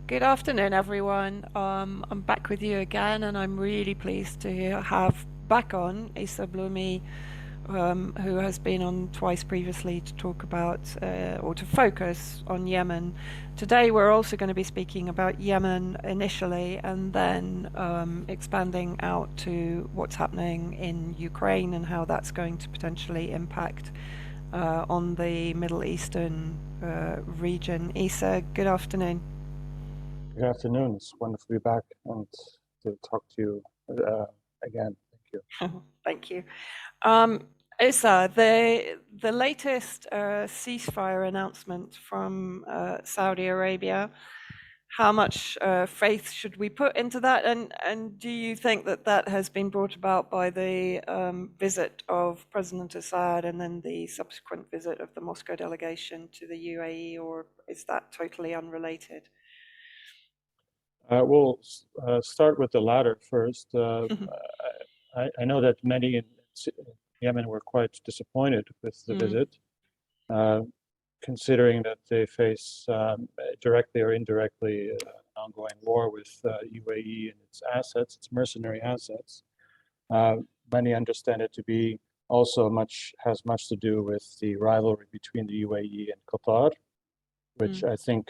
Good afternoon, everyone. I'm back with you again, and I'm really pleased to have back on Isa Blumi, who has been on twice previously to talk about or to focus on Yemen. Today, we're also going to be speaking about Yemen initially, and then expanding out to what's happening in Ukraine and how that's going to potentially impact on the Middle Eastern region. Isa, good afternoon. Good afternoon. It's wonderful to be back and to talk to you again. Thank you. Thank you. Issa, the latest ceasefire announcement from Saudi Arabia, how much faith should we put into that? And do you think that that has been brought about by the visit of President Assad and then the subsequent visit of the Moscow delegation to the UAE, or is that totally unrelated? We'll start with the latter first. I know that many in Yemen were quite disappointed with the visit, uh, considering that they face directly or indirectly an ongoing war with UAE and its assets, its mercenary assets. Many understand it to be also has much to do with the rivalry between the UAE and Qatar, which I think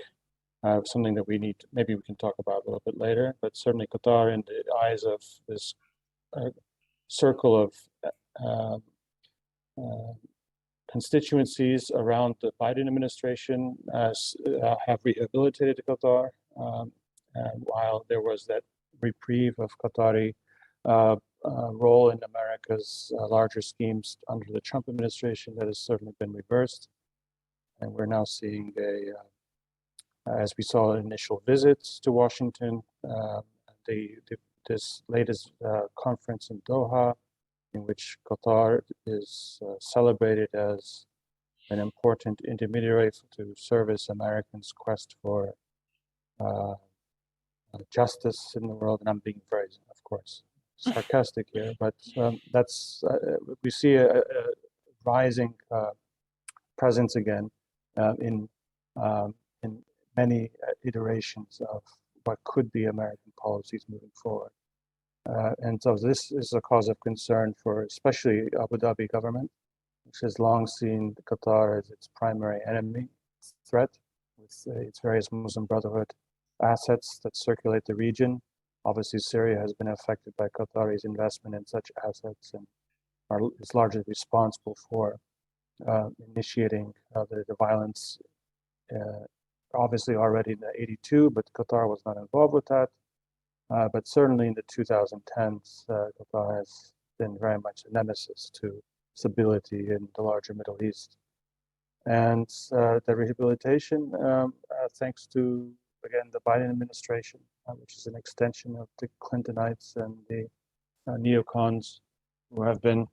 something that maybe we can talk about a little bit later, but certainly Qatar in the eyes of this circle of uh, uh, constituencies around the Biden administration have rehabilitated Qatar, and while there was that reprieve of Qatari role in America's larger schemes under the Trump administration, that has certainly been reversed, and we're now seeing as we saw initial visits to Washington, this latest conference in Doha, in which Qatar is celebrated as an important intermediary to service Americans' quest for justice in the world. And I'm being very, of course, sarcastic here, but we see a rising presence again in many iterations of what could be American policies moving forward. And so this is a cause of concern for especially Abu Dhabi government, which has long seen Qatar as its primary enemy threat with its various Muslim Brotherhood assets that circulate the region. Obviously, Syria has been affected by Qatari's investment in such assets and is largely responsible for initiating the violence obviously already in the 82, but Qatar was not involved with that. But certainly in the 2010s, Qatar has been very much a nemesis to stability in the larger Middle East. And the rehabilitation, thanks to, again, the Biden administration, which is an extension of the Clintonites and the neocons who have been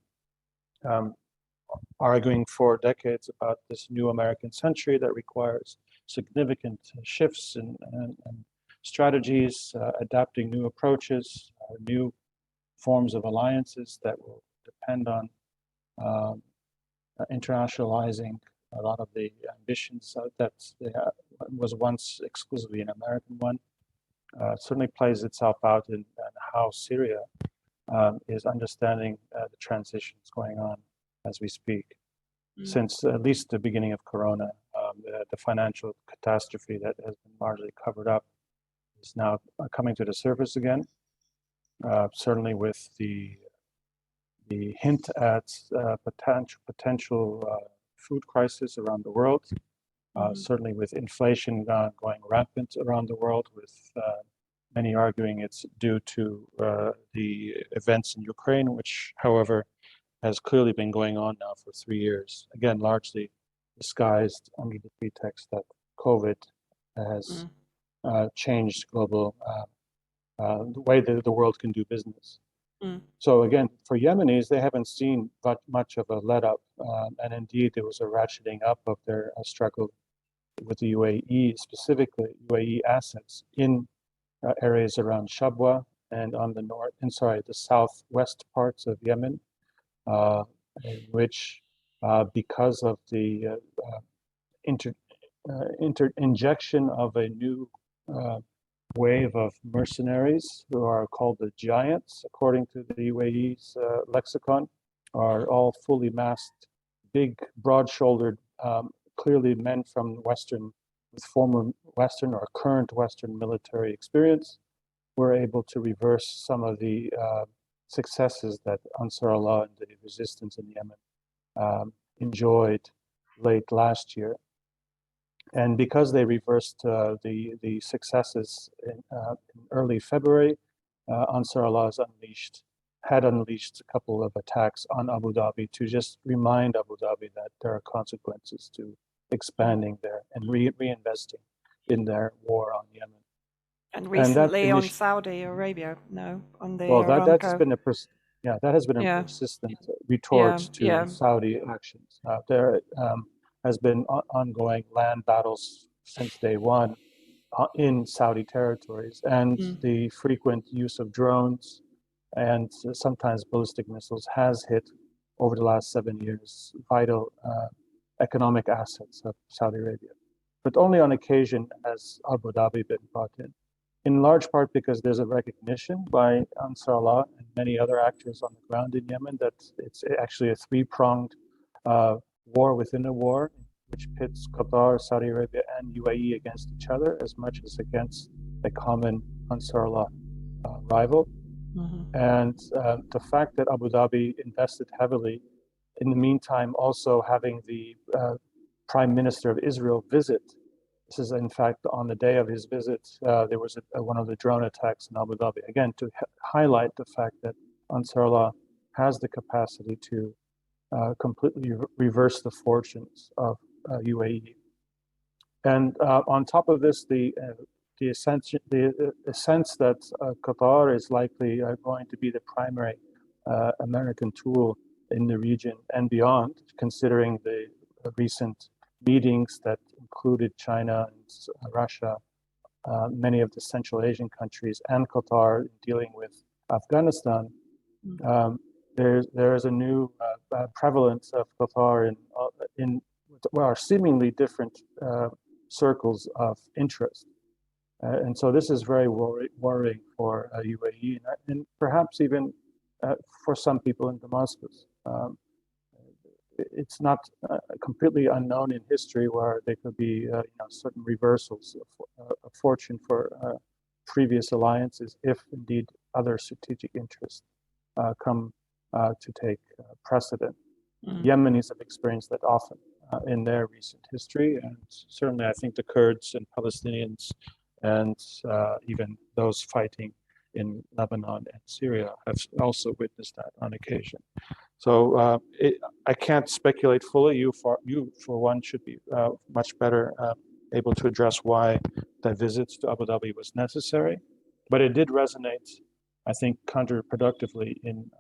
arguing for decades about this new American century that requires significant shifts and strategies, adapting new approaches, new forms of alliances that will depend on internationalizing a lot of the ambitions that was once exclusively an American one. Certainly plays itself out in how Syria is understanding the transitions going on as we speak. Since at least the beginning of Corona, the financial catastrophe that has been largely covered up is now coming to the surface again. Certainly with the hint at potential food crisis around the world. Certainly with inflation going rampant around the world, with many arguing it's due to the events in Ukraine, which, however, has clearly been going on now for 3 years. Again, largely disguised under the pretext that COVID has changed global the way that the world can do business. So again, for Yemenis, they haven't seen much of a let up, and indeed there was a ratcheting up of their struggle with the UAE, specifically UAE assets in areas around Shabwa and on the southwest parts of Yemen, in which because of the injection of a new wave of mercenaries who are called the giants, according to the UAE's lexicon, are all fully masked, big, broad-shouldered, clearly men from Western, with former Western or current Western military experience, were able to reverse some of the successes that Ansar Allah and the resistance in Yemen enjoyed late last year. And because they reversed the successes in early February, Ansar Allah had unleashed a couple of attacks on Abu Dhabi to just remind Abu Dhabi that there are consequences to expanding there and reinvesting in their war on Yemen. And And that recently on Saudi Arabia, no, on the well, that's Aramco. been that has been a Yeah, persistent yeah, retort to yeah. Saudi actions. There has been ongoing land battles since day one in Saudi territories, and Mm. the frequent use of drones and sometimes ballistic missiles has hit over the last 7 years vital economic assets of Saudi Arabia. But only on occasion has Abu Dhabi been brought in large part because there's a recognition by Ansar Allah and many other actors on the ground in Yemen that it's actually a three-pronged war within a war, which pits Qatar, Saudi Arabia, and UAE against each other as much as against a common Ansar Allah rival. Mm-hmm. And the fact that Abu Dhabi invested heavily, in the meantime, also having the Prime Minister of Israel visit. This is, in fact, on the day of his visit, there was one of the drone attacks in Abu Dhabi. Again, to highlight the fact that Ansar Allah has the capacity to completely reverse the fortunes of UAE. And on top of this, the sense that Qatar is likely going to be the primary American tool in the region and beyond, considering the recent meetings that included China and Russia, many of the Central Asian countries, and Qatar dealing with Afghanistan. There is a new prevalence of Qatar in seemingly different circles of interest. And so this is very worrying for UAE and perhaps even for some people in Damascus. It's not completely unknown in history where there could be certain reversals of fortune for previous alliances if indeed other strategic interests come to take precedent. Yemenis have experienced that often in their recent history, and certainly I think the Kurds and Palestinians and even those fighting in Lebanon and Syria have also witnessed that on occasion. So I can't speculate fully. You for one, should be much better able to address why that visit to Abu Dhabi was necessary. But it did resonate, I think, counterproductively in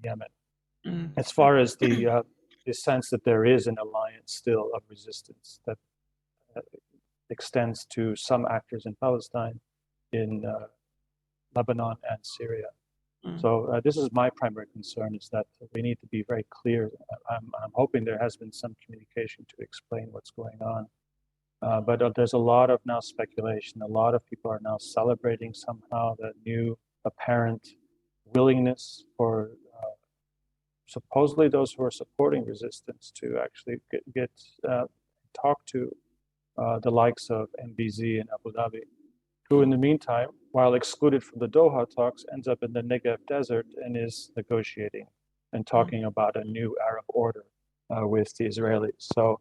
Yemen. As far as the sense that there is an alliance still of resistance that extends to some actors in Palestine, in Lebanon and Syria. So this is my primary concern, is that we need to be very clear. I'm hoping there has been some communication to explain what's going on. But there's a lot of now speculation. A lot of people are now celebrating somehow the new apparent willingness for supposedly those who are supporting resistance to actually talk to the likes of MBZ and Abu Dhabi, who in the meantime, while excluded from the Doha talks, ends up in the Negev desert and is negotiating and talking about a new Arab order with the Israelis. So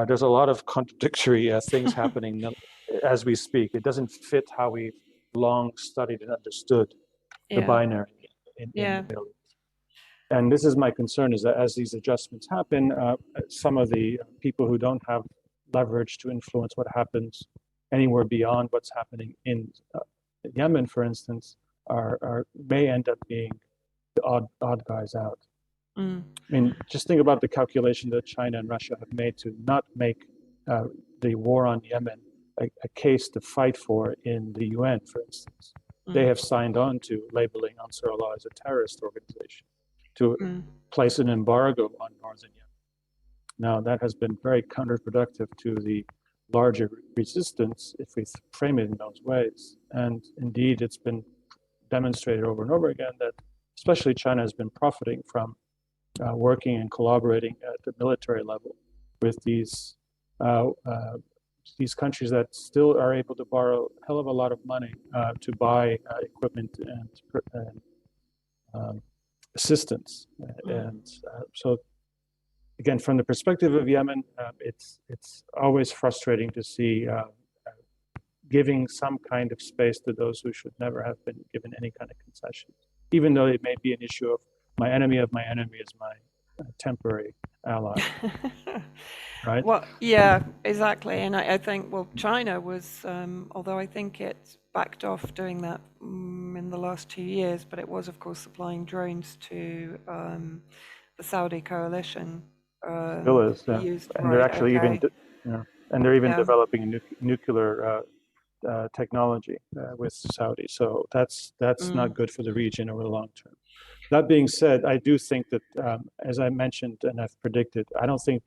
there's a lot of contradictory things happening as we speak. It doesn't fit how we've long studied and understood the binary in the Middle East. And this is my concern, is that as these adjustments happen, some of the people who don't have leverage to influence what happens anywhere beyond what's happening in Yemen, for instance, may end up being the odd guys out. I mean, just think about the calculation that China and Russia have made to not make the war on Yemen a case to fight for in the UN, for instance. They have signed on to labeling Ansar Allah as a terrorist organization, to place an embargo on northern Yemen. Now, that has been very counterproductive to the larger resistance if we frame it in those ways. And indeed, it's been demonstrated over and over again that especially China has been profiting from working and collaborating at the military level with these countries that still are able to borrow a hell of a lot of money to buy equipment and assistance. And so, again, from the perspective of Yemen, it's always frustrating to see giving some kind of space to those who should never have been given any kind of concessions, even though it may be an issue of my enemy is my temporary ally, right? Well, yeah, exactly. And I think, well, China was, although I think it backed off doing that in the last 2 years, but it was, of course, supplying drones to the Saudi coalition. Still is, yeah. Used, And they're right, actually even, okay. and they're even Yeah. developing nuclear technology with Saudi. So that's not good for the region over the long term. That being said, I do think that, as I mentioned and I've predicted, I don't think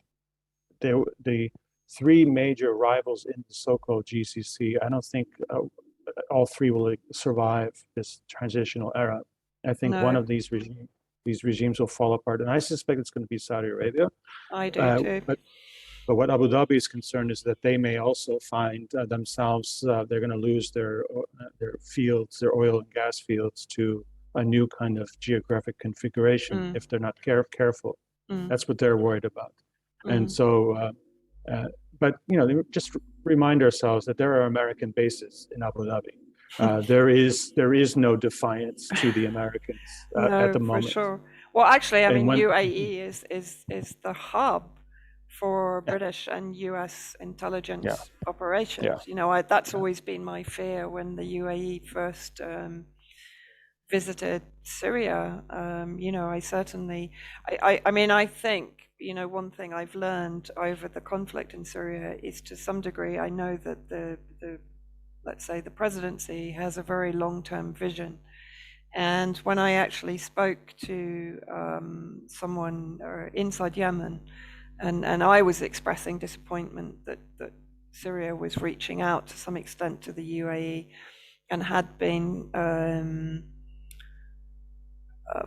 the three major rivals in the so-called GCC, I don't think all three will survive this transitional era. I think one No, of these regimes will fall apart, and I suspect it's going to be Saudi Arabia. I do too. But what Abu Dhabi is concerned is that they may also find themselves, they're going to lose their fields, their oil and gas fields, to a new kind of geographic configuration if they're not careful. That's what they're worried about. And so, but just remind ourselves that there are American bases in Abu Dhabi. There is no defiance to the Americans at the No, for moment. sure. Well, actually, I And mean, when, UAE is the hub for yeah, British and US intelligence yeah, operations. yeah, That's yeah, always been my fear when the UAE first visited Syria. I certainly, I mean, I think, one thing I've learned over the conflict in Syria is, to some degree, I know that the let's say, the presidency has a very long-term vision. And when I actually spoke to someone inside Yemen, and I was expressing disappointment that Syria was reaching out to some extent to the UAE and had been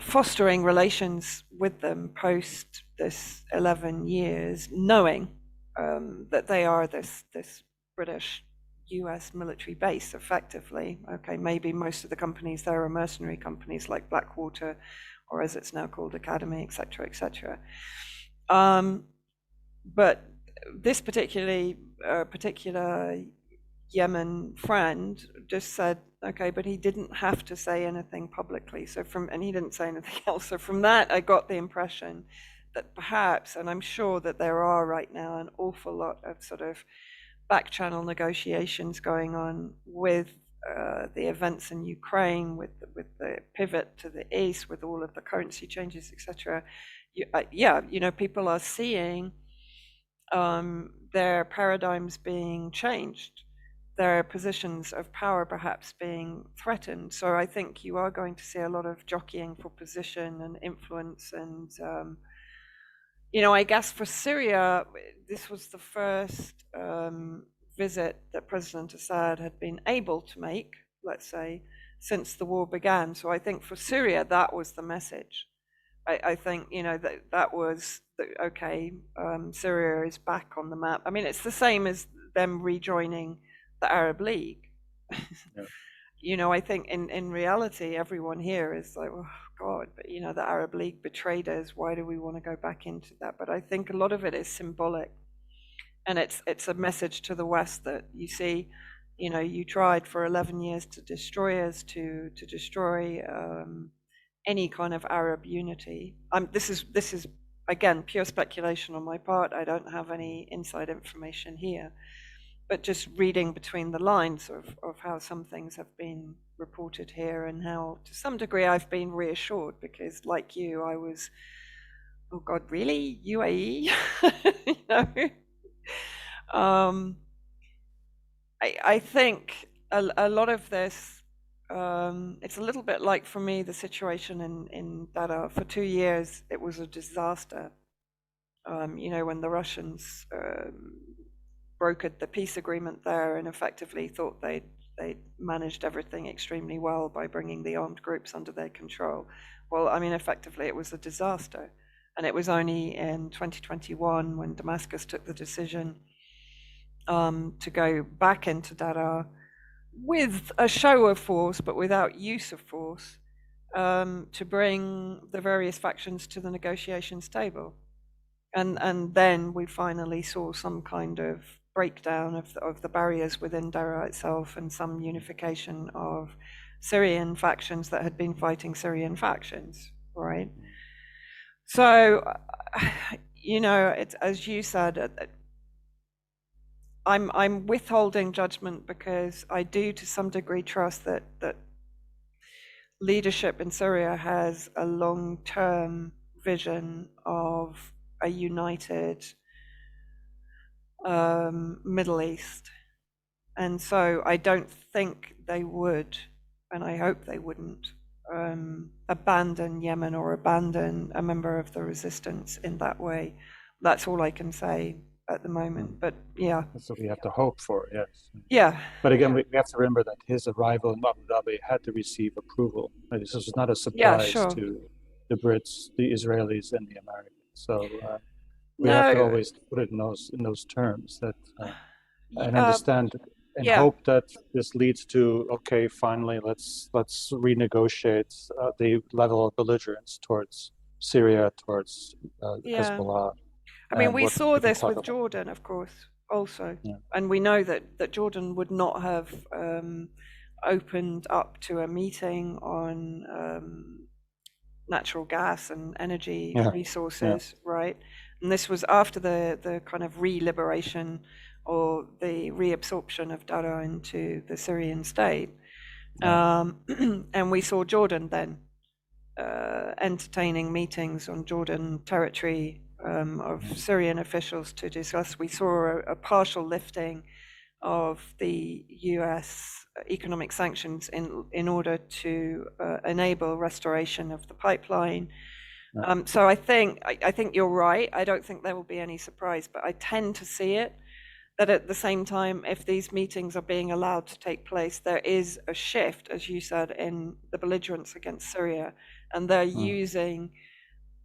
fostering relations with them post this 11 years, knowing that they are this British US military base, effectively. Okay, maybe most of the companies there are mercenary companies like Blackwater, or as it's now called, Academy, etc., etc. But this particular Yemen friend just said, okay, but he didn't have to say anything publicly. And he didn't say anything else. So from that, I got the impression that perhaps, and I'm sure that there are right now an awful lot of sort of back channel negotiations going on with the events in Ukraine, with the pivot to the east, with all of the currency changes, etc. People are seeing their paradigms being changed, their positions of power perhaps being threatened. So I think you are going to see a lot of jockeying for position and influence. And, I guess for Syria, this was the first visit that President Assad had been able to make, let's say, since the war began. So I think for Syria, that was the message. I think, that was, okay, Syria is back on the map. I mean, it's the same as them rejoining the Arab League. yeah. I think in reality, everyone here is like, oh God, but the Arab League betrayed us. Why do we want to go back into that? But I think a lot of it is symbolic, and it's a message to the West that, you see, you tried for 11 years to destroy us, to destroy any kind of Arab unity. This is again pure speculation on my part. I don't have any inside information here, but just reading between the lines of how some things have been reported here, and how, to some degree, I've been reassured, because, like you, I was, oh God, really? UAE? I think a lot of this, it's a little bit like, for me, the situation in Dada. For 2 years, it was a disaster. When the Russians brokered the peace agreement there and effectively thought they'd managed everything extremely well by bringing the armed groups under their control. Well, I mean, effectively, it was a disaster. And it was only in 2021 when Damascus took the decision to go back into Daraa with a show of force, but without use of force, to bring the various factions to the negotiations table. And then we finally saw some kind of breakdown of the barriers within Daraa itself and some unification of Syrian factions that had been fighting Syrian factions, right? So, you know, it's, as you said, I'm withholding judgment because I do to some degree trust that leadership in Syria has a long-term vision of a united Middle East. And so I don't think they would, and I hope they wouldn't, abandon Yemen or abandon a member of the resistance in that way. That's all I can say at the moment. But yeah. That's what we have to hope for, yes. Yeah. But again, we have to remember that his arrival in Abu Dhabi had to receive approval. This was not a surprise to the Brits, the Israelis, and the Americans. So we have to always put it in those terms that and understand and hope that this leads to, okay, finally let's renegotiate the level of belligerence towards Syria, towards Hezbollah. I mean, we saw this with Jordan, of course, also. And we know that Jordan would not have opened up to a meeting on natural gas and energy resources, right? And this was after the kind of re-liberation or the reabsorption of Daraa into the Syrian state. And we saw Jordan then entertaining meetings on Jordan territory of Syrian officials to discuss. We saw a partial lifting of the US economic sanctions in order to enable restoration of the pipeline. So I think you're right. I don't think there will be any surprise, but I tend to see it that at the same time, if these meetings are being allowed to take place, there is a shift, as you said, in the belligerence against Syria, and they're using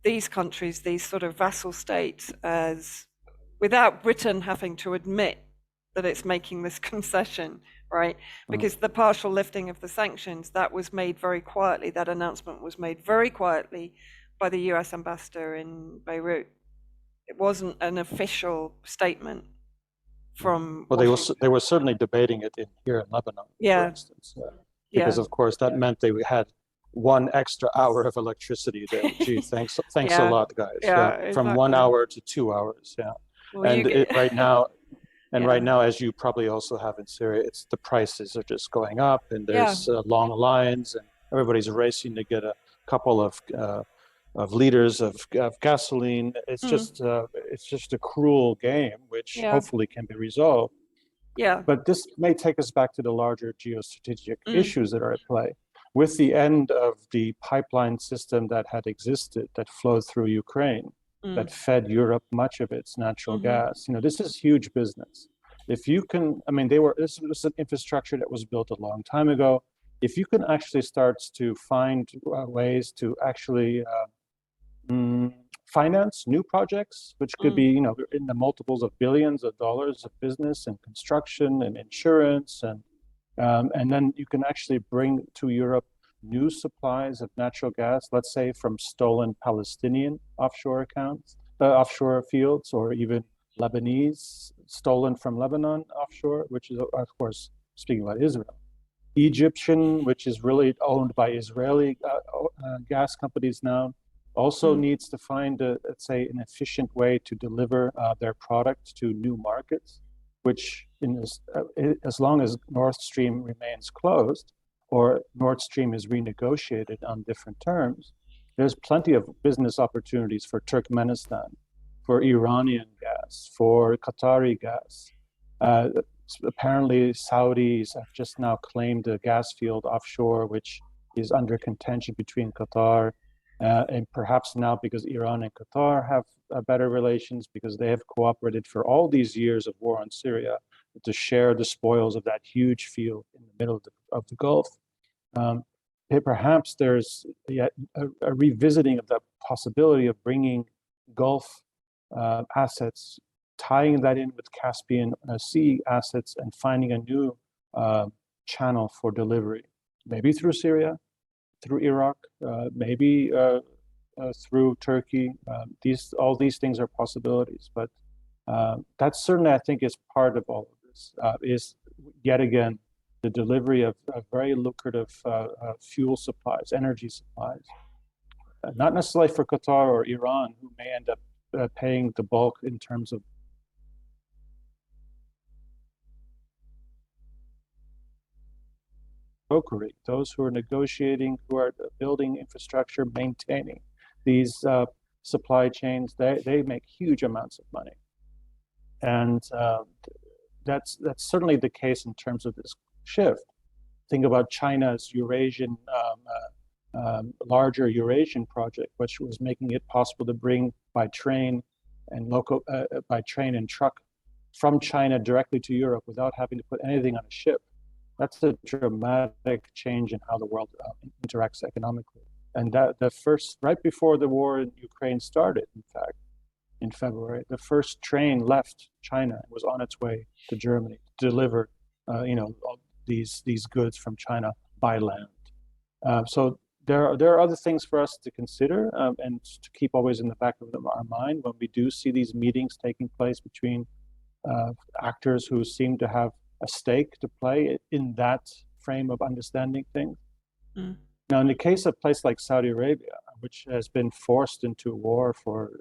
these countries, these sort of vassal states, as without Britain having to admit that it's making this concession, right? Because the partial lifting of the sanctions, that was made very quietly. That announcement was made very quietly by the US ambassador in Beirut. It wasn't an official statement from. Well, they were certainly debating it here in Lebanon, for instance, because of course that meant they had 1 extra hour of electricity there. Gee, thanks a lot, guys. Exactly. From 1 hour to 2 hours. Well, and right now, as you probably also have in Syria, it's the prices are just going up, and there's long lines, and everybody's racing to get a couple of liters of gasoline. It's just a cruel game, which hopefully can be resolved. But this may take us back to the larger geostrategic issues that are at play. With the end of the pipeline system that had existed, that flowed through Ukraine, that fed Europe much of its natural gas, this is huge business. If you can, I mean, this was an infrastructure that was built a long time ago. If you can actually start to find ways to actually finance new projects, which could be, in the multiples of billions of dollars of business and construction and insurance, and then you can actually bring to Europe new supplies of natural gas, let's say from stolen Palestinian offshore fields, or even Lebanese stolen from Lebanon offshore, which is, of course, speaking about Israel. Egyptian, which is really owned by Israeli gas companies now, also needs to find, let's say, an efficient way to deliver their product to new markets, which as long as Nord Stream remains closed or Nord Stream is renegotiated on different terms, there's plenty of business opportunities for Turkmenistan, for Iranian gas, for Qatari gas. Apparently, Saudis have just now claimed a gas field offshore, which is under contention between Qatar and Saudi Arabia. So there's plenty of business opportunities for Turkmenistan, for Iranian gas, for Qatari gas. Apparently, Saudis have just now claimed a gas field offshore, which is under contention between Qatar and Saudi Arabia. So there's plenty of business opportunities for Turkmenistan, for Iranian gas, for Qatari gas. Apparently, Saudis have just now claimed a gas field offshore, which is under contention between Qatar And perhaps now because Iran and Qatar have better relations, because they have cooperated for all these years of war on Syria to share the spoils of that huge field in the middle of the Gulf. Um, Perhaps there's yet a revisiting of the possibility of bringing Gulf assets, tying that in with Caspian Sea assets, and finding a new channel for delivery, maybe through Syria, through Iraq, maybe through Turkey. All these things are possibilities, but that certainly, I think, is part of all of this. Is yet again the delivery of very lucrative fuel supplies, energy supplies, not necessarily for Qatar or Iran, who may end up paying the bulk in terms of brokering. Those who are negotiating, who are building infrastructure, maintaining these supply chains, they make huge amounts of money. And that's certainly the case in terms of this shift. Think about China's Eurasian, larger Eurasian project, which was making it possible to bring by train and truck from China directly to Europe without having to put anything on a ship. That's a dramatic change in how the world interacts economically. And that right before the war in Ukraine started, in fact, in February, the first train left China and was on its way to Germany to deliver, these goods from China by land. So there are other things for us to consider and to keep always in the back of our mind when we do see these meetings taking place between actors who seem to have a stake to play in that frame of understanding things. Mm. Now, in the case of a place like Saudi Arabia, which has been forced into war for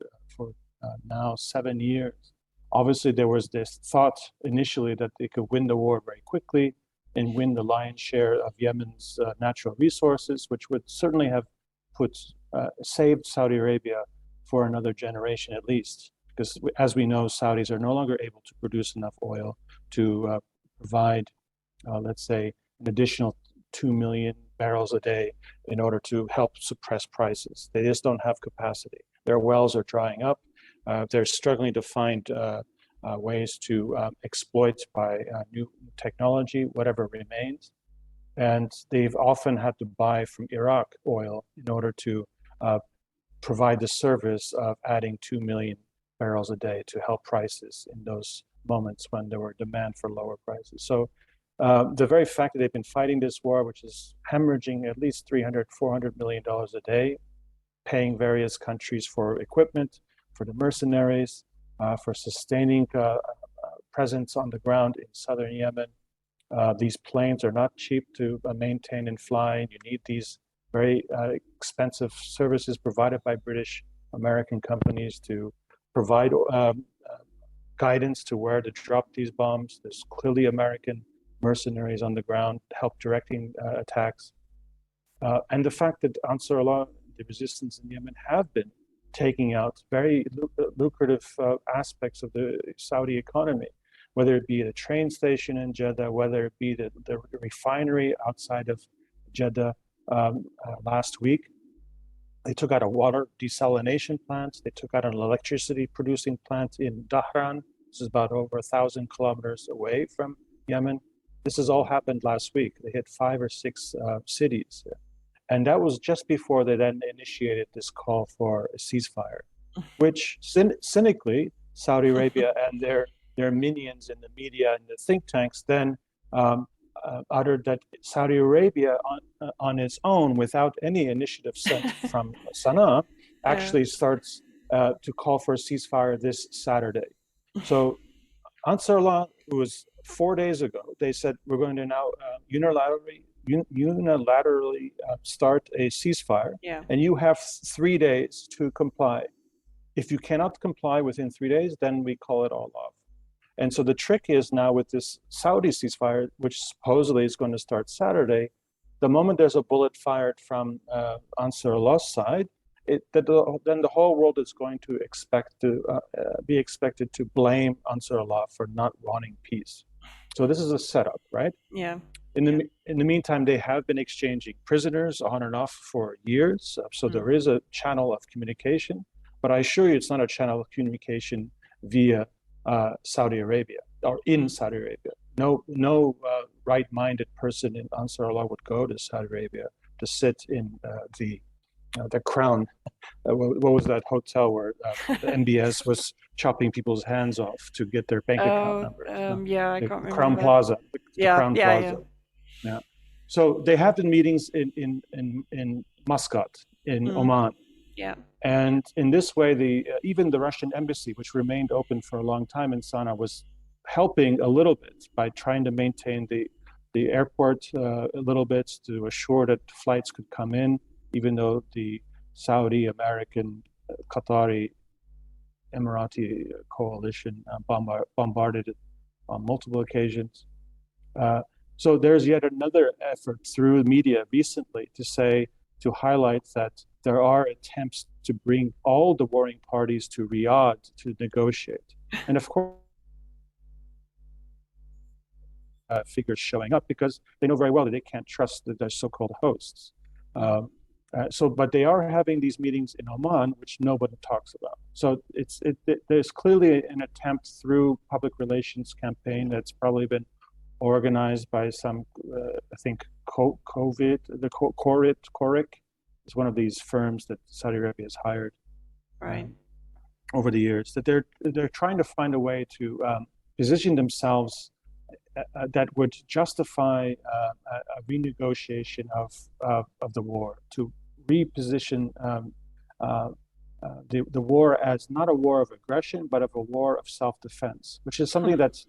now 7 years, obviously there was this thought initially that they could win the war very quickly and win the lion's share of Yemen's natural resources, which would certainly have saved Saudi Arabia for another generation at least, because as we know, Saudis are no longer able to produce enough oil to provide, let's say, an additional 2 million barrels a day in order to help suppress prices. They just don't have capacity. Their wells are drying up. They're struggling to find ways to exploit by new technology whatever remains. And they've often had to buy from Iraq oil in order to provide the service of adding 2 million barrels a day to help prices in those moments when there were demand for lower prices. So the very fact that they've been fighting this war, which is hemorrhaging at least $300-400 million a day, paying various countries for equipment, for the mercenaries, for sustaining presence on the ground in southern Yemen. These planes are not cheap to maintain and fly. You need these very expensive services provided by British American companies to provide guidance to where to drop these bombs. There's clearly American mercenaries on the ground help directing attacks. And the fact that Ansar Allah, the resistance in Yemen, have been taking out very lucrative aspects of the Saudi economy, whether it be the train station in Jeddah, whether it be the refinery outside of Jeddah last week. They took out a water desalination plant. They took out an electricity producing plant in Dhahran. This is about over 1,000 kilometers away from Yemen. This has all happened last week. They hit 5 or 6 cities. And that was just before they then initiated this call for a ceasefire, which cynically, Saudi Arabia and their minions in the media and the think tanks then uttered that Saudi Arabia on its own, without any initiative sent from Sana'a, actually starts to call for a ceasefire this Saturday. So Ansar Allah, who was 4 days ago, they said, we're going to now unilaterally start a ceasefire, and you have 3 days to comply. If you cannot comply within 3 days, then we call it all off. And so the trick is now with this Saudi ceasefire, which supposedly is going to start Saturday, the moment there's a bullet fired from Ansar Allah's side, then the whole world is going to be expected to blame Ansar Allah for not wanting peace. So this is a setup, right? Yeah. In the meantime, they have been exchanging prisoners on and off for years. So there is a channel of communication, but I assure you, it's not a channel of communication via Saudi Arabia or in Saudi Arabia. No right-minded person in Ansar Allah would go to Saudi Arabia to sit in the Crown. What was that hotel where the MBS was chopping people's hands off to get their bank account numbers? Yeah, I The can't Crown remember. Plaza, the Yeah, Crown yeah, Plaza. Yeah. So they have been meetings in Muscat, in Oman. Yeah. And in this way, even the Russian embassy, which remained open for a long time in Sana'a, was helping a little bit by trying to maintain the airport a little bit to assure that flights could come in, even though the Saudi, American, Qatari, Emirati coalition bombarded it on multiple occasions. So there's yet another effort through the media recently to highlight that there are attempts to bring all the warring parties to Riyadh to negotiate. And of course, figures showing up because they know very well that they can't trust their so-called hosts. But they are having these meetings in Oman, which nobody talks about. So there's clearly an attempt through public relations campaign that's probably been organized by some, I think, Corit is one of these firms that Saudi Arabia has hired over the years. That they're trying to find a way to position themselves that would justify a renegotiation of the war, to reposition the war as not a war of aggression, but of a war of self-defense, which is something that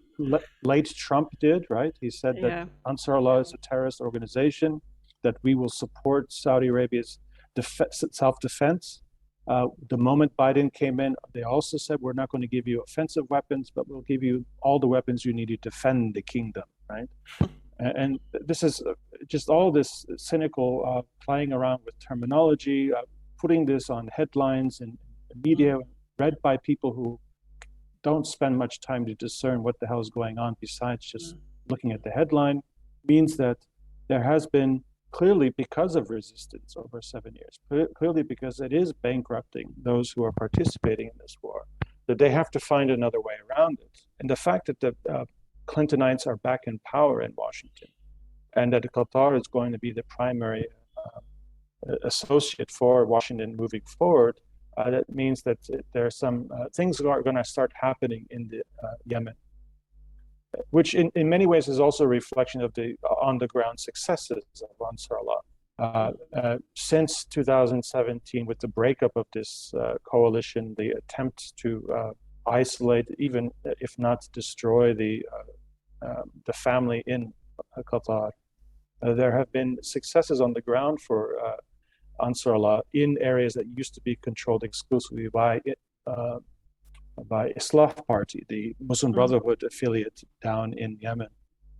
late Trump did, right? He said that Ansar Allah is a terrorist organization, that we will support Saudi Arabia's self-defense. The moment Biden came in, they also said, we're not going to give you offensive weapons, but we'll give you all the weapons you need to defend the kingdom, right? And this is just all this cynical playing around with terminology, putting this on headlines and media, read by people who don't spend much time to discern what the hell is going on besides just looking at the headline, means that there has been clearly, because of resistance over 7 years, clearly because it is bankrupting those who are participating in this war, that they have to find another way around it. And the fact that the Clintonites are back in power in Washington, and that Qatar is going to be the primary associate for Washington moving forward, that means that there are some things that are going to start happening in the Yemen, which in many ways is also a reflection of the on-the-ground successes of Ansar Allah. Since 2017, with the breakup of this coalition, the attempt to isolate, even if not destroy the family in Qatar, there have been successes on the ground for Ansar Allah in areas that used to be controlled exclusively by Islah Party, the Muslim Brotherhood affiliate down in Yemen.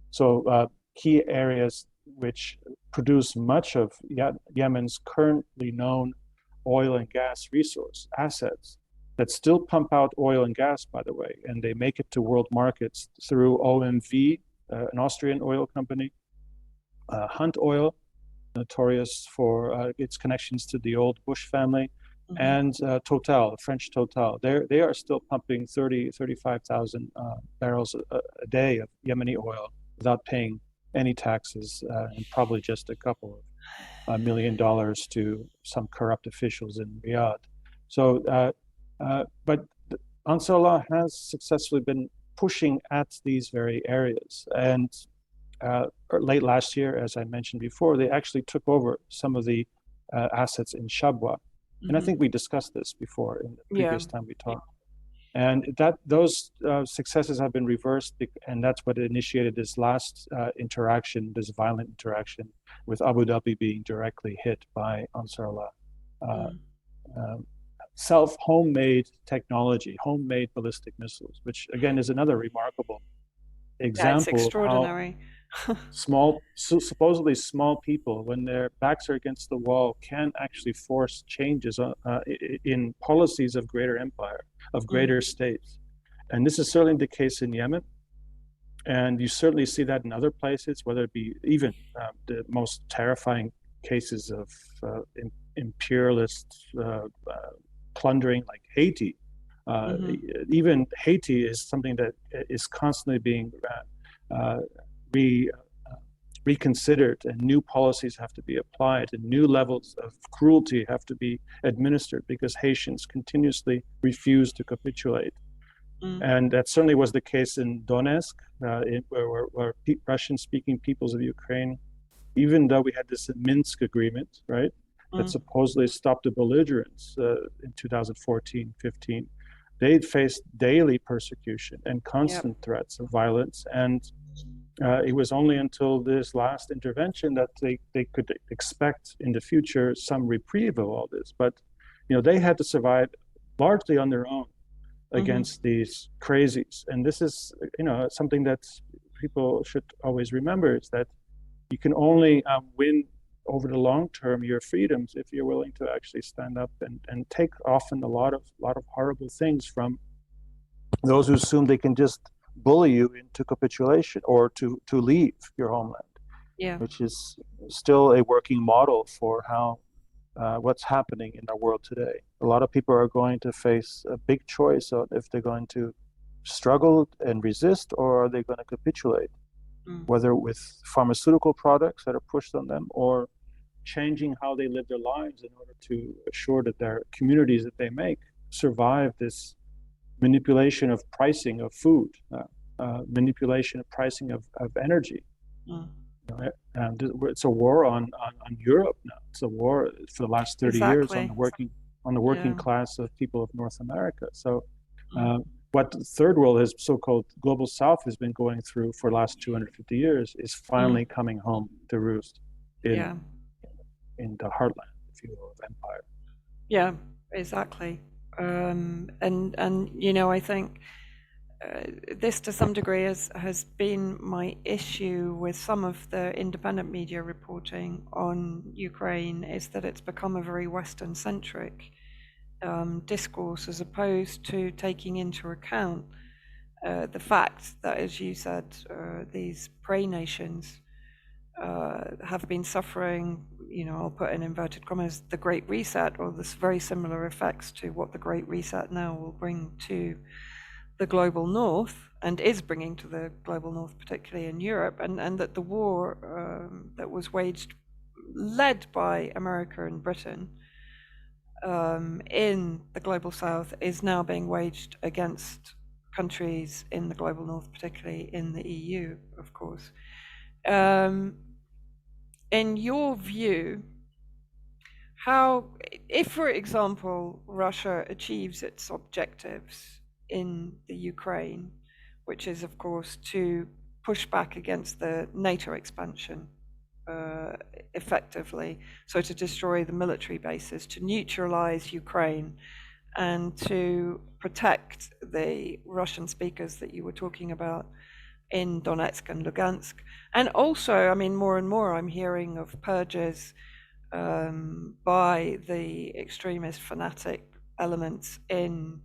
So key areas which produce much of Yemen's currently known oil and gas resource assets that still pump out oil and gas, by the way, and they make it to world markets through OMV, an Austrian oil company, Hunt Oil, notorious for its connections to the old Bush family, and Total, the French Total. They are still pumping 35,000 barrels a day of Yemeni oil without paying any taxes, and probably just a couple of $1 million to some corrupt officials in Riyadh. So, but Ansar Allah has successfully been pushing at these very areas. And late last year, as I mentioned before, they actually took over some of the assets in Shabwa. And I think we discussed this before in the previous time we talked. And those successes have been reversed, and that's what initiated this last interaction, this violent interaction, with Abu Dhabi being directly hit by Ansar Allah. Homemade technology, homemade ballistic missiles, which again is another remarkable example of how supposedly small people, when their backs are against the wall, can actually force changes in policies of greater empire, of greater states. And this is certainly the case in Yemen. And you certainly see that in other places, whether it be even the most terrifying cases of imperialist plundering, like Haiti. Mm-hmm. Even Haiti is something that is constantly being re, reconsidered, and new policies have to be applied, and new levels of cruelty have to be administered because Haitians continuously refuse to capitulate. Mm. And that certainly was the case in Donetsk, where Russian-speaking peoples of Ukraine, even though we had this Minsk agreement, right, that Mm. supposedly stopped the belligerents in 2014-15, they faced daily persecution and Yep. constant threats of violence. And it was only until this last intervention that they could expect in the future some reprieve of all this. But they had to survive largely on their own Mm-hmm. against these crazies. And this is, something that people should always remember, is that you can only win over the long term your freedoms if you're willing to actually stand up and take often a lot of horrible things from those who assume they can just bully you into capitulation or to leave your homeland, Yeah. which is still a working model for how what's happening in our world today. A lot of people are going to face a big choice of if they're going to struggle and resist, or are they going to capitulate, Mm. whether with pharmaceutical products that are pushed on them, or changing how they live their lives in order to assure that their communities that they make survive this manipulation of pricing of food, manipulation of pricing of energy. Mm. And it's a war on Europe now. It's a war for the last 30 years on Exactly. the working Yeah. class of people of North America. So Mm. what the third world has, so-called global South, has been going through for the last 250 years is Mm. finally coming home to roost in Yeah. the heartland, if you will, of empire. Yeah. Exactly. And I think this to some degree has been my issue with some of the independent media reporting on Ukraine, is that it's become a very Western centric discourse, as opposed to taking into account the fact that, as you said, these prey nations have been suffering, I'll put in inverted commas, the Great Reset, or this very similar effects to what the Great Reset now will bring to the global north, and is bringing to the global north, particularly in Europe, and that the war that was waged, led by America and Britain, in the global south, is now being waged against countries in the global north, particularly in the EU, of course. In your view, how, if, for example, Russia achieves its objectives in the Ukraine, which is, of course, to push back against the NATO expansion uh, effectively, so to destroy the military bases, to neutralize Ukraine, and to protect the Russian speakers that you were talking about in Donetsk and Lugansk. And also, I mean, more and more I'm hearing of purges by the extremist fanatic elements in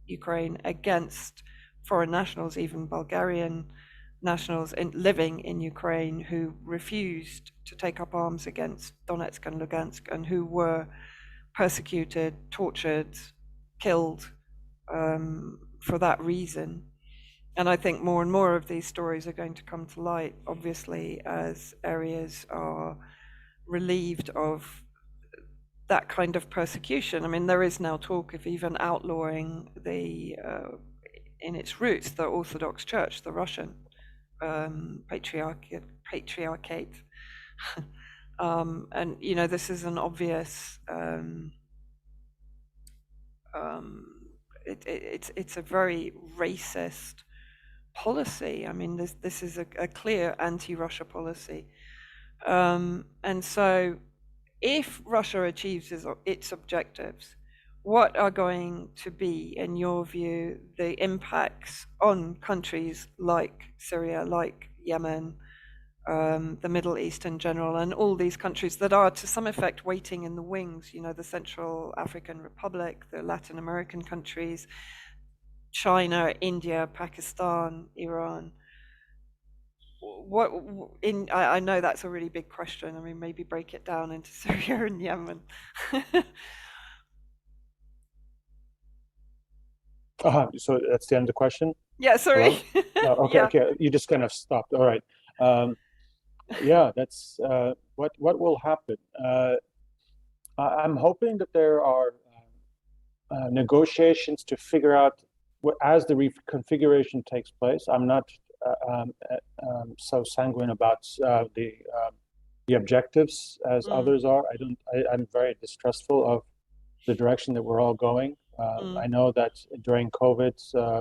Ukraine against foreign nationals, even Bulgarian nationals living in Ukraine, who refused to take up arms against Donetsk and Lugansk, and who were persecuted, tortured, killed for that reason. And I think more and more of these stories are going to come to light, obviously, as areas are relieved of that kind of persecution. I mean, there is now talk of even outlawing in its roots, the Orthodox Church, the Russian patriarchate. And this is an obvious. It's a very racist policy. I mean, this is a clear anti-Russia policy. And so, if Russia achieves its objectives, what are going to be, in your view, the impacts on countries like Syria, like Yemen, the Middle East in general, and all these countries that are to some effect waiting in the wings, the Central African Republic, the Latin American countries, China, India, Pakistan, Iran? what in I know that's a really big question. I mean, maybe break it down into Syria and Yemen. So that's the end of the question. Yeah, sorry. Hello? No, okay, Yeah. okay. You just kind of stopped. All right. Um, yeah, that's what will happen. I'm hoping that there are negotiations to figure out what, as the reconfiguration takes place. I'm not so sanguine about the objectives as Mm, others are. I don't. I'm very distrustful of the direction that we're all going. mm, I know that during COVID,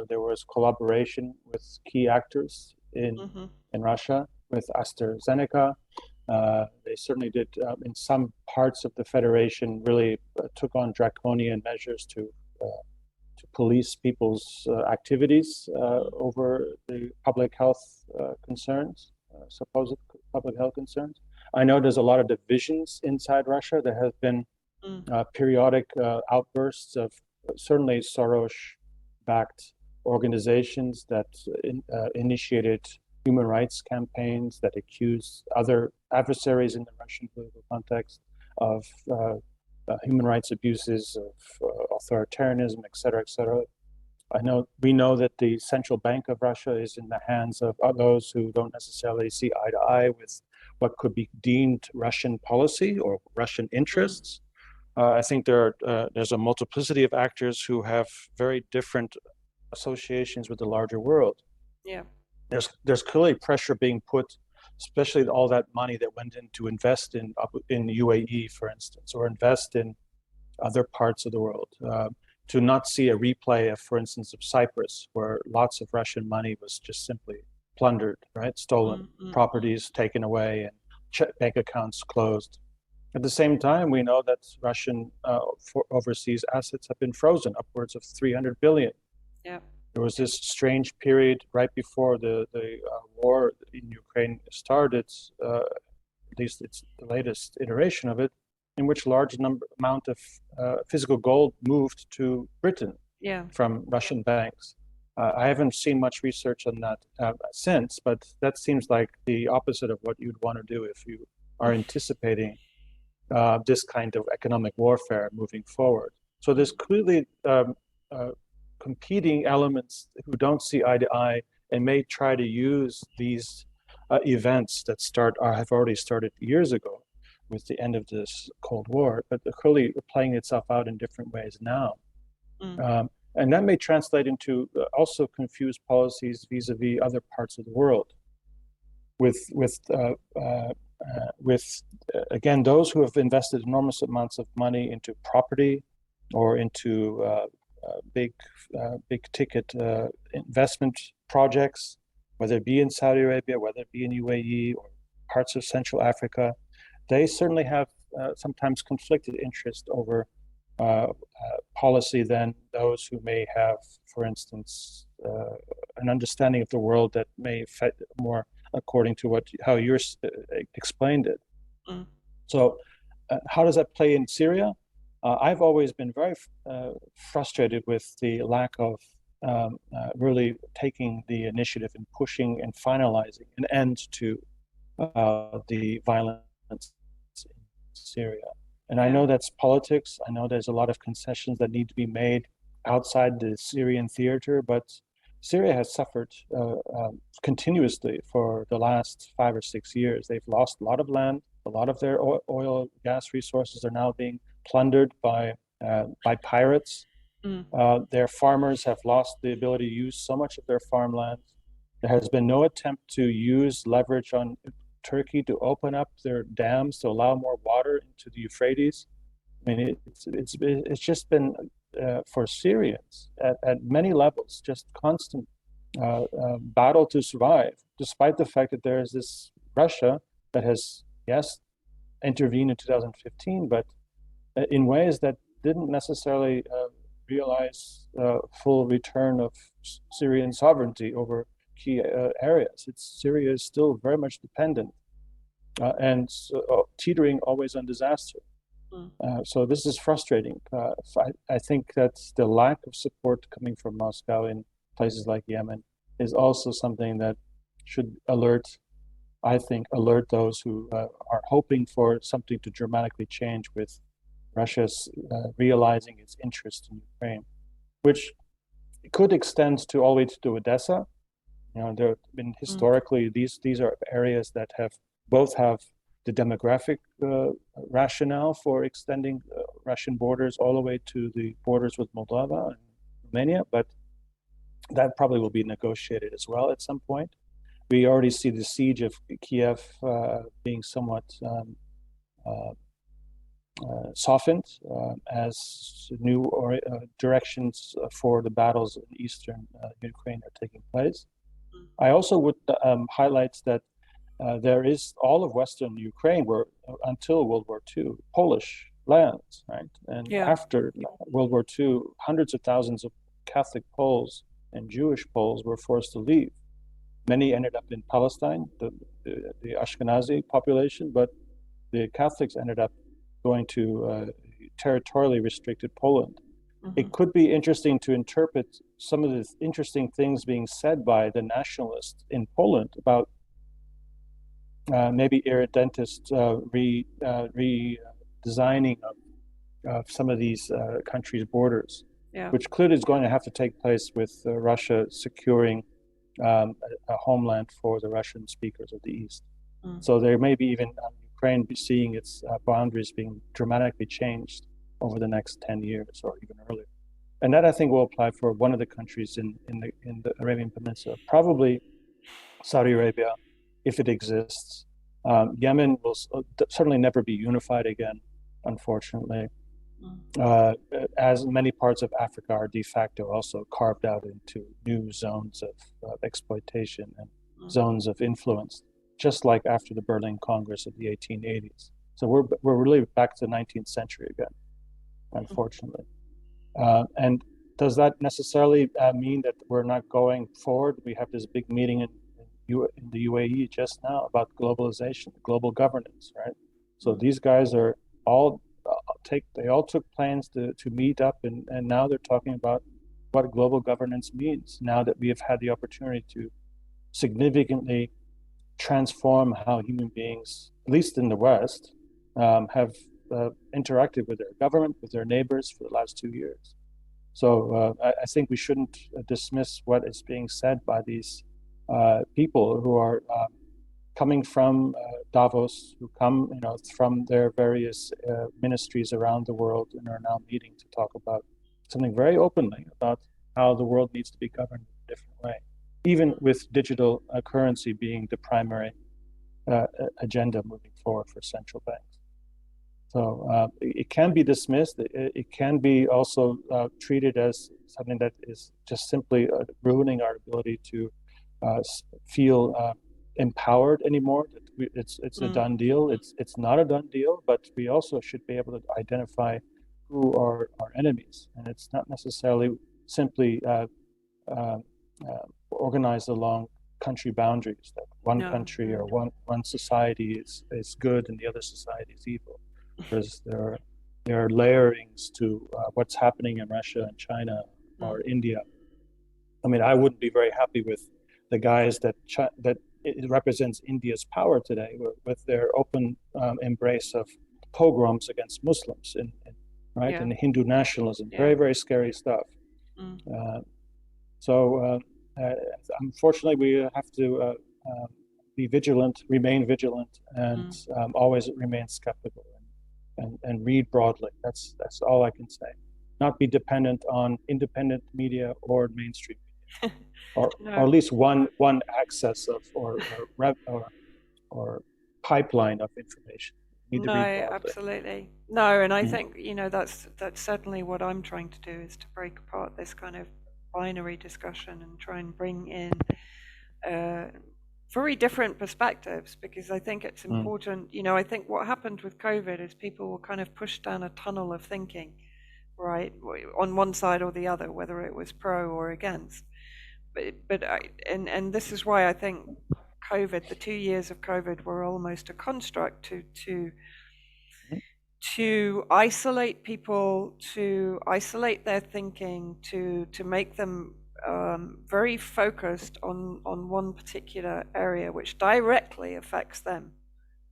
there was collaboration with key actors mm-hmm, in Russia with AstraZeneca. They certainly did, in some parts of the federation, really took on draconian measures to police people's activities mm, over the public health concerns, supposed public health concerns. I know there's a lot of divisions inside Russia. There have been mm, periodic outbursts of certainly Soros-backed organizations that initiated human rights campaigns that accuse other adversaries in the Russian political context of human rights abuses, of authoritarianism, et cetera, et cetera. We know that the central bank of Russia is in the hands of those who don't necessarily see eye to eye with what could be deemed Russian policy or Russian mm, interests. I think there's a multiplicity of actors who have very different associations with the larger world. yeah. There's clearly pressure being put, especially all that money that went in to invest in UAE, for instance, or invest in other parts of the world. To not see a replay of, for instance, of Cyprus, where lots of Russian money was just simply plundered, right? Stolen, Mm, mm, mm, properties taken away, and bank accounts closed. At the same time, we know that Russian overseas assets have been frozen, upwards of 300 billion. yeah. There was this strange period right before the war in Ukraine started, at least it's the latest iteration of it, in which large amount of physical gold moved to Britain Yeah. from Russian banks. I haven't seen much research on that since, but that seems like the opposite of what you'd want to do if you are anticipating this kind of economic warfare moving forward. So there's Mm, clearly uh, competing elements who don't see eye to eye and may try to use these events that have already started years ago with the end of this Cold War, but they're clearly playing itself out in different ways now. mm, And that may translate into also confused policies vis-a-vis other parts of the world with with uh, uh, with again those who have invested enormous amounts of money into property or into big ticket investment projects, whether it be in Saudi Arabia, whether it be in UAE or parts of Central Africa. They certainly have sometimes conflicted interest over policy than those who may have, for instance, an understanding of the world that may fit more according to how you explained it. mm, So, how does that play in Syria? I've always been very frustrated with the lack of really taking the initiative and pushing and finalizing an end to the violence in Syria. And I yeah. know that's politics. I know there's a lot of concessions that need to be made outside the Syrian theater, but Syria has suffered continuously for the last 5 or 6 years. They've lost a lot of land. A lot of their oil, gas resources are now being plundered by pirates. Mm, Their farmers have lost the ability to use so much of their farmland. There has been no attempt to use leverage on Turkey to open up their dams to allow more water into the Euphrates. I mean, it's just been for Syrians at many levels, just constant battle to survive, despite the fact that there is this Russia that has, yes, intervened in 2015, but in ways that didn't necessarily realize full return of Syrian sovereignty over key areas. Syria is still very much dependent and teetering always on disaster. mm, So this is frustrating. I think that the lack of support coming from Moscow in places like Yemen is also something that should alert I think, alert those who are hoping for something to dramatically change with Russia's realizing its interest in Ukraine, which could extend to all the way to Odessa. There have been Mm. historically these are areas that have the demographic rationale for extending Russian borders all the way to the borders with Moldova and Romania, but that probably will be negotiated as well at some point. We already see the siege of Kiev being somewhat uh, softened as new directions for the battles in eastern Ukraine are taking place. I also would highlight that there is all of Western Ukraine were until World War II Polish lands, right? And Yeah. after World War II, hundreds of thousands of Catholic Poles and Jewish Poles were forced to leave. Many ended up in Palestine, the Ashkenazi population, but the Catholics ended up going to territorially restricted Poland. Mm-hmm. It could be interesting to interpret some of the interesting things being said by the nationalists in Poland about maybe irredentist redesigning of some of these countries' borders, Yeah. which clearly is going to have to take place with Russia securing a homeland for the Russian speakers of the East. Mm. So there may be even Ukraine seeing its boundaries being dramatically changed over the next 10 years or even earlier. And that I think will apply for one of the countries in the Arabian Peninsula, probably Saudi Arabia, if it exists. Yemen will certainly never be unified again, unfortunately. Mm. As many parts of Africa are de facto also carved out into new zones of exploitation and Mm. zones of influence, just like after the Berlin Congress of the 1880s. So we're really back to the 19th century again, unfortunately. And does that necessarily mean that we're not going forward? We have this big meeting in the UAE just now about globalization, global governance, right? So these guys are all they all took plans to meet up, and now they're talking about what global governance means now that we have had the opportunity to significantly transform how human beings, at least in the West, have interacted with their government, with their neighbors for the last 2 years. So I think we shouldn't dismiss what is being said by these people who are coming from Davos, who come, from their various ministries around the world and are now meeting to talk about something very openly about how the world needs to be governed in a different way, even with digital currency being the primary agenda moving forward for central banks. So it can be dismissed. It can be also treated as something that is just simply ruining our ability to feel empowered anymore. It's a done deal. It's not a done deal, but we also should be able to identify who are our enemies, and it's not necessarily simply organized along country boundaries. That one country or one society is good and the other society is evil. There are layerings to what's happening in Russia and China or India. I mean, I wouldn't be very happy with the guys that it represents India's power today with their open embrace of pogroms against Muslims and Hindu nationalism. Very, very scary stuff. So unfortunately, we have to be vigilant, remain vigilant, and always remain skeptical and read broadly. That's all I can say. Not be dependent on independent media or mainstream media, or at least one access of or pipeline of information. Need to read broadly. Absolutely. No, and I think, that's certainly what I'm trying to do, is to break apart this kind of binary discussion and try and bring in very different perspectives, because I think it's important. I think what happened with COVID is people were kind of pushed down a tunnel of thinking, right, on one side or the other, whether it was pro or against. And this is why I think COVID, the 2 years of COVID, were almost a construct to isolate people, to isolate their thinking, to make them very focused on one particular area, which directly affects them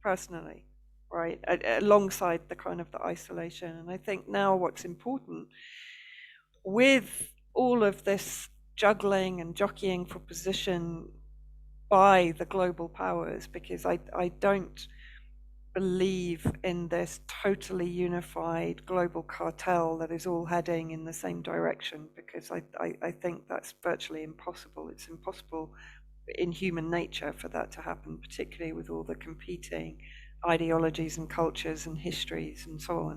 personally, right? Alongside the kind of the isolation. And I think now what's important with all of this juggling and jockeying for position by the global powers, because I don't believe in this totally unified global cartel that is all heading in the same direction, because I think that's virtually impossible. It's impossible in human nature for that to happen, particularly with all the competing ideologies and cultures and histories and so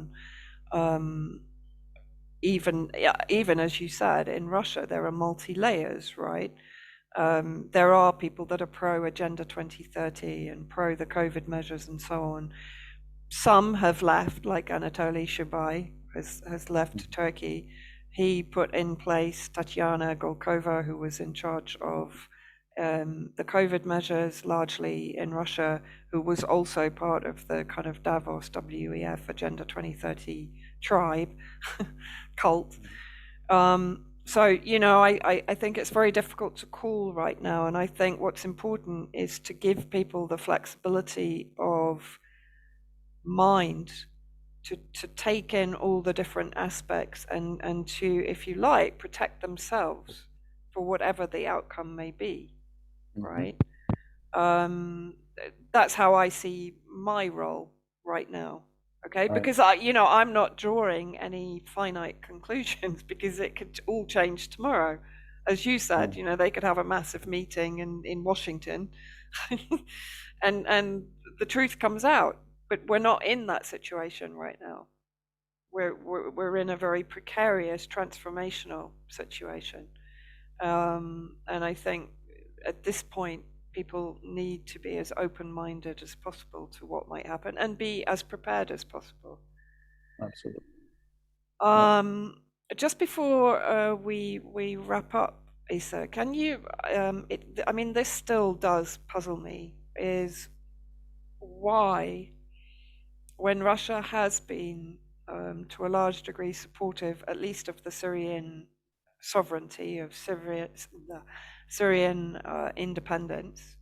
on. Even as you said, in Russia, there are multi-layers, right? There are people that are pro Agenda 2030 and pro the COVID measures and so on. Some have left, like Anatoly Shubai has left Turkey. He put in place Tatiana Golkova, who was in charge of the COVID measures largely in Russia, who was also part of the kind of Davos WEF Agenda 2030 tribe cult. So, I think it's very difficult to call right now. And I think what's important is to give people the flexibility of mind to take in all the different aspects and to, if you like, protect themselves for whatever the outcome may be, right? That's how I see my role right now. Okay, Right. because I'm not drawing any finite conclusions because it could all change tomorrow. As you said, they could have a massive meeting in Washington and the truth comes out. But we're not in that situation right now. We're in a very precarious transformational situation. And I think at this point, people need to be as open-minded as possible to what might happen and be as prepared as possible. Absolutely. Just before we wrap up, Isa, can you? This still does puzzle me. Is why, when Russia has been to a large degree supportive, at least of the Syrian sovereignty of Syrian independence,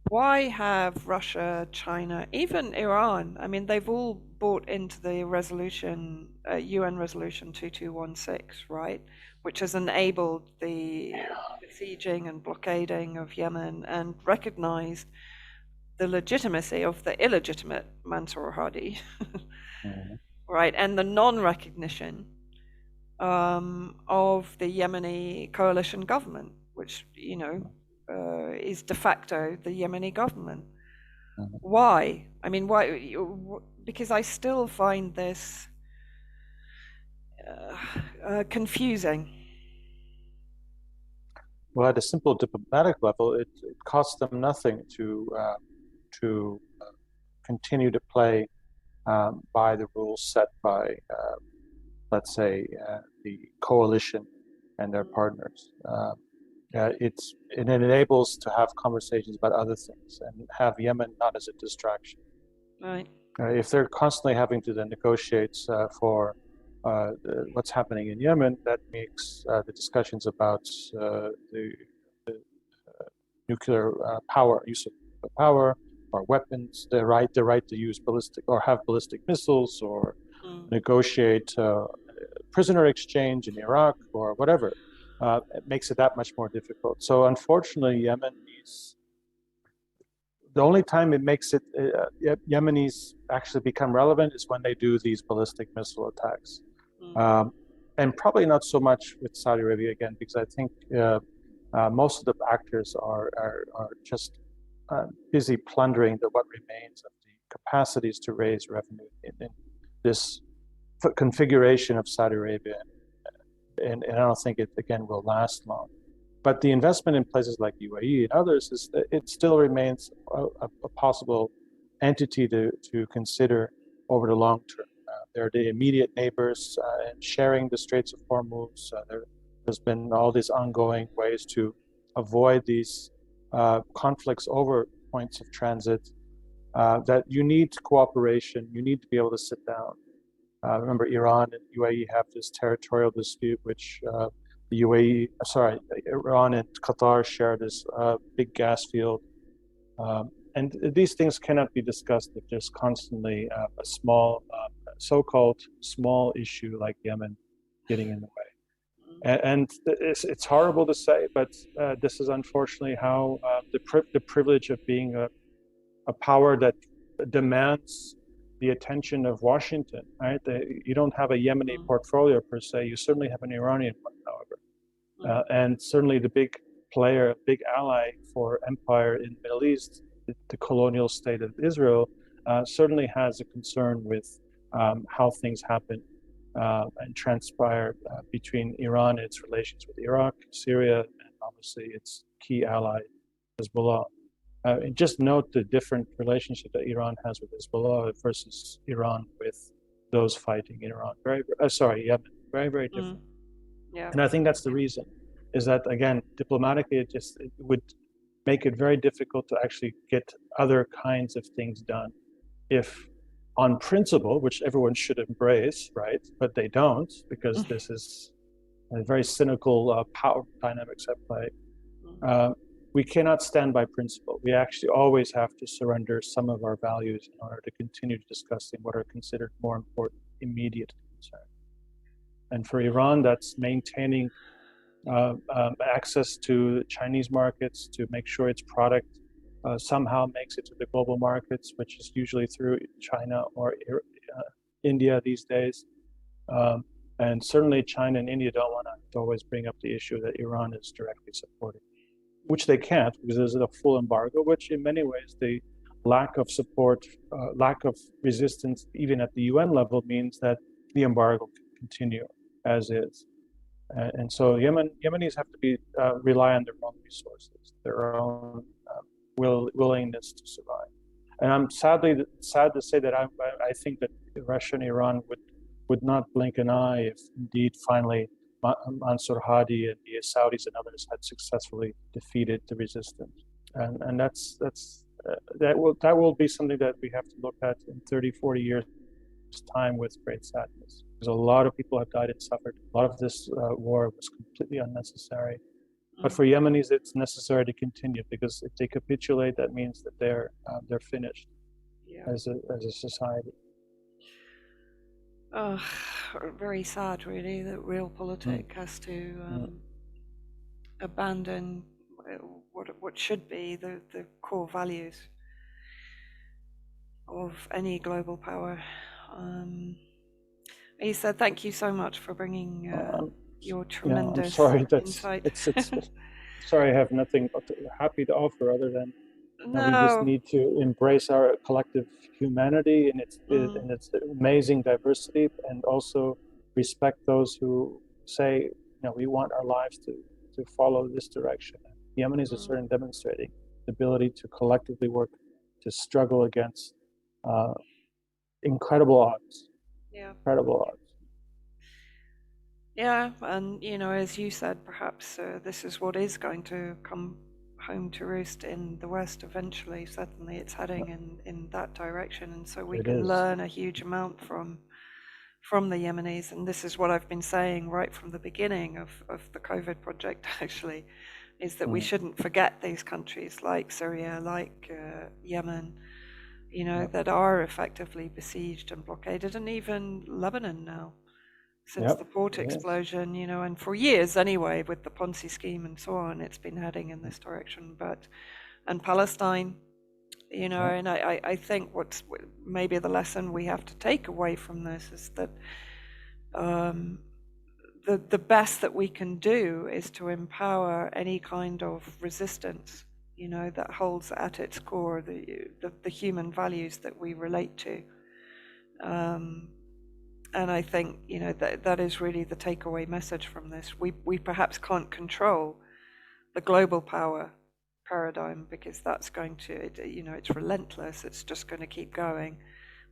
why have Russia, China, even Iran, they've all bought into the resolution, UN resolution 2216, right? Which has enabled the besieging and blockading of Yemen and recognized the legitimacy of the illegitimate Mansour Hadi, right? And the non-recognition of the Yemeni coalition government, which, is de facto the Yemeni government. Why? Why? Because I still find this confusing. Well, at a simple diplomatic level, it costs them nothing to continue to play by the rules set by, let's say, the coalition and their partners. It enables to have conversations about other things and have Yemen not as a distraction. Right. If they're constantly having to then negotiate for what's happening in Yemen, that makes the discussions about the nuclear use of power or weapons, the right to use ballistic or have ballistic missiles or negotiate prisoner exchange in Iraq or whatever. It makes it that much more difficult. So unfortunately, the only time it makes it Yemenis actually become relevant is when they do these ballistic missile attacks, and probably not so much with Saudi Arabia again, because I think most of the actors are just busy plundering what remains of the capacities to raise revenue in this configuration of Saudi Arabia. And I don't think it, again, will last long. But the investment in places like UAE and others, it still remains a possible entity to consider over the long term. They're the immediate neighbors and sharing the Straits of Hormuz. There's been all these ongoing ways to avoid these conflicts over points of transit, that you need cooperation. You need to be able to sit down. Remember, Iran and UAE have this territorial dispute, which the UAE, sorry, Iran and Qatar share this big gas field. And these things cannot be discussed if there's constantly a small, so-called small issue like Yemen getting in the way. And it's horrible to say, but this is unfortunately how the privilege of being a power that demands the attention of Washington, right? You don't have a Yemeni portfolio per se. You certainly have an Iranian one, however. And certainly the big player, big ally for empire in the Middle East, the colonial state of Israel, certainly has a concern with how things happen and transpire between Iran and its relations with Iraq, Syria, and obviously its key ally, Hezbollah. Just note the different relationship that Iran has with Hezbollah versus Iran with those fighting in Iran. Yemen. Very, very different. Yeah. And I think that's the reason, is that, again, diplomatically, it would make it very difficult to actually get other kinds of things done if, on principle, which everyone should embrace, right? But they don't, because this is a very cynical power dynamics at play. We cannot stand by principle. We actually always have to surrender some of our values in order to continue discussing what are considered more important, immediate concerns. And for Iran, that's maintaining access to Chinese markets to make sure its product somehow makes it to the global markets, which is usually through China or India these days. And certainly China and India don't want to always bring up the issue that Iran is directly supporting, which they can't because there's a full embargo, which in many ways the lack of support, lack of resistance, even at the UN level, means that the embargo can continue as is. And so Yemenis have to rely on their own resources, their own willingness to survive. And I'm sad to say that I think that Russia and Iran would not blink an eye if indeed finally Mansur Hadi and the Saudis and others had successfully defeated the resistance. And that will be something that we have to look at in 30, 40 years time with great sadness. Because a lot of people have died and suffered. A lot of this war was completely unnecessary. But for Yemenis, it's necessary to continue because if they capitulate, that means that they're finished as a society. Oh, very sad, really, that realpolitik has to abandon what should be the core values of any global power. Isa, thank you so much for bringing your tremendous insight. Sorry, I have nothing happy to offer other than we just need to embrace our collective humanity and its amazing diversity, and also respect those who say, we want our lives to follow this direction. Yemenis are certainly demonstrating the ability to collectively work to struggle against incredible odds. Yeah. Incredible odds. Yeah, and as you said, perhaps this is what is going to come home to roost in the West eventually. Certainly it's heading in that direction, and so we can learn a huge amount from the Yemenis. And this is what I've been saying right from the beginning of the COVID project, actually, is that we shouldn't forget these countries like Syria, like Yemen, that are effectively besieged and blockaded, and even Lebanon now, since the port explosion, and for years anyway, with the Ponzi scheme and so on, it's been heading in this direction. And Palestine, and I think what's maybe the lesson we have to take away from this is that the best that we can do is to empower any kind of resistance, that holds at its core the human values that we relate to. And I think, that is really the takeaway message from this. We perhaps can't control the global power paradigm because that's going to, it's relentless. It's just going to keep going.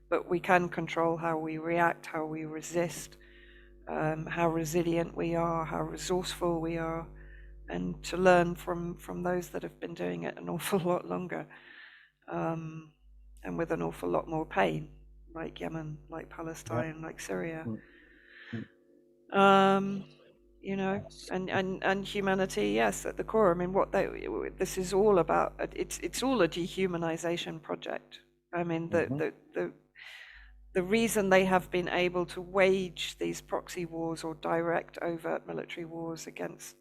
But we can control how we react, how we resist, how resilient we are, how resourceful we are, and to learn from those that have been doing it an awful lot longer, and with an awful lot more pain, like Yemen, like Palestine, like Syria. you know, Yes. and humanity, yes, at the core. I mean, this is all about. It's all a dehumanization project. I mean, Hmm. the reason they have been able to wage these proxy wars or direct overt military wars against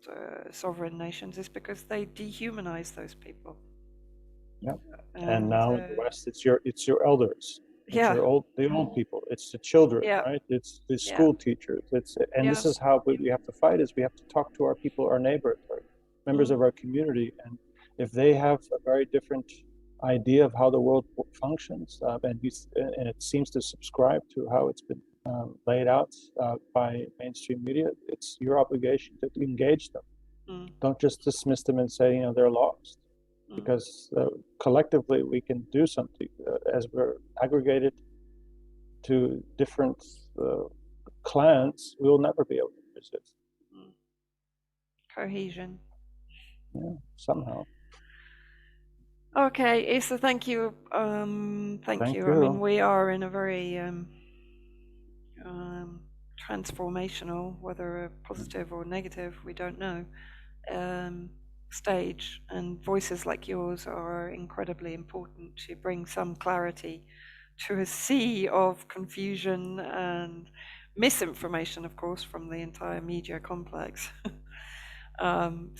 sovereign nations is because they dehumanize those people. Yeah. And And now in the West, it's your elders, it's yeah, the old people, it's the children, yeah, right? It's the yeah, school teachers. And yeah, this is how we have to fight: is we have to talk to our people, our neighbors, our members mm, of our community, and if they have a very different idea of how the world functions, and it seems to subscribe to how it's been laid out by mainstream media, it's your obligation to engage them. mm, Don't just dismiss them and say, they're lost, mm, because collectively we can do something as we're aggregated to different uh, clans. We'll never be able to resist. mm. Cohesion. Yeah, somehow. Okay, Issa, thank you. Thank Thank you. I mean, you. we are in a very um, transformational, whether positive or negative, we don't know, um, stage. And voices like yours are incredibly important to bring some clarity to a sea of confusion and misinformation, of course, from the entire media complex.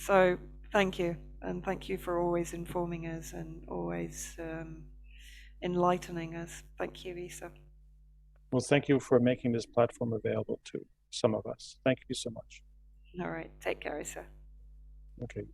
So thank you. And thank you for always informing us and always enlightening us. Thank you, Isa. Well, thank you for making this platform available to some of us. Thank you so much. All right. Take care, Isa. Okay.